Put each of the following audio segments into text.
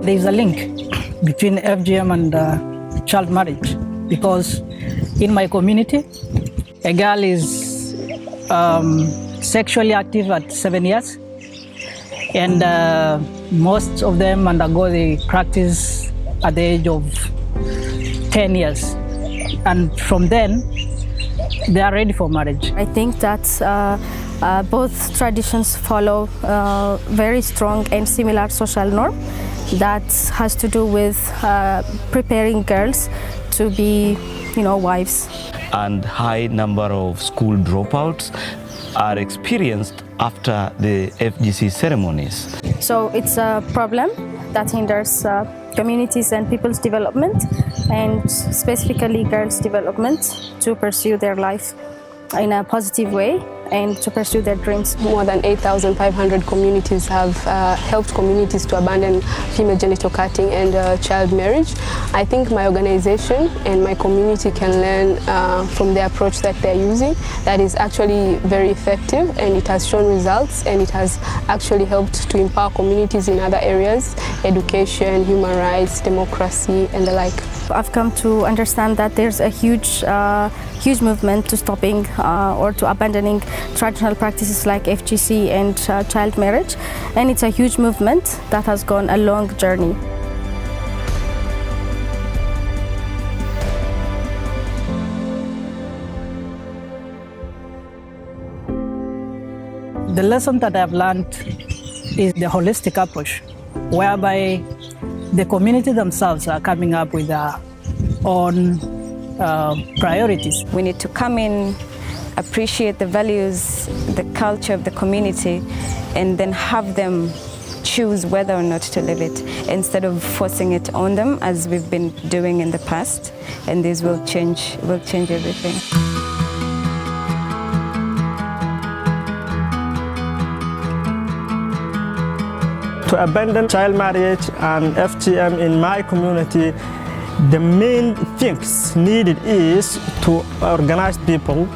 There is a link between FGM and child marriage because in my community, a girl is sexually active at 7 years, and most of them undergo the practice at the age of 10 years. And from then, they are ready for marriage. I think that both traditions follow very strong and similar social norm that has to do with preparing girls to be, wives. And high number of school dropouts are experienced after the FGC ceremonies. So it's a problem that hinders communities and people's development, and specifically girls' development, to pursue their life in a positive way and to pursue their dreams. More than 8,500 communities have helped communities to abandon female genital cutting and child marriage. I think my organization and my community can learn from the approach that they're using. That is actually very effective, and it has shown results, and it has actually helped to empower communities in other areas: education, human rights, democracy, and the like. I've come to understand that there's a huge movement to stopping or to abandoning traditional practices like FGC and child marriage, and it's a huge movement that has gone a long journey. The lesson that I've learned is the holistic approach, whereby the community themselves are coming up with their own priorities. We need to come in, appreciate the values, the culture of the community, and then have them choose whether or not to live it, instead of forcing it on them as we've been doing in the past. And this will change everything. To abandon child marriage and FGM in my community, the main things needed is to organize people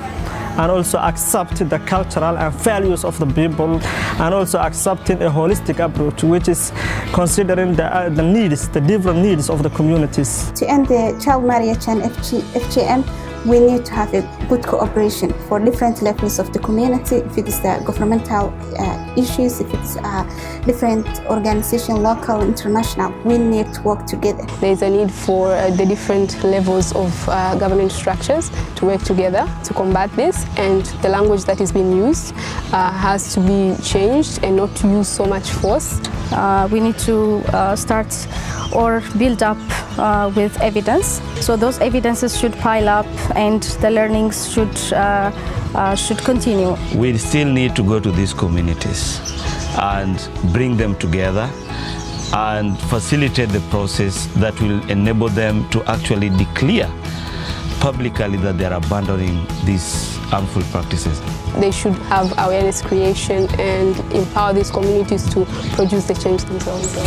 and also accept the cultural and values of the people, and also accepting a holistic approach, which is considering the needs, the different needs of the communities. To end the child marriage and FGM, we need to have a good cooperation for different levels of the community. If it is the governmental issues, if it's different organization, local, international, we need to work together. There is a need for the different levels of government structures to work together to combat this, and the language that is being used has to be changed and not to use so much force. We need to start or build up with evidence. So those evidences should pile up, and the learnings should continue. We still need to go to these communities and bring them together and facilitate the process that will enable them to actually declare publicly that they are abandoning these harmful practices. They should have awareness creation and empower these communities to produce the change themselves.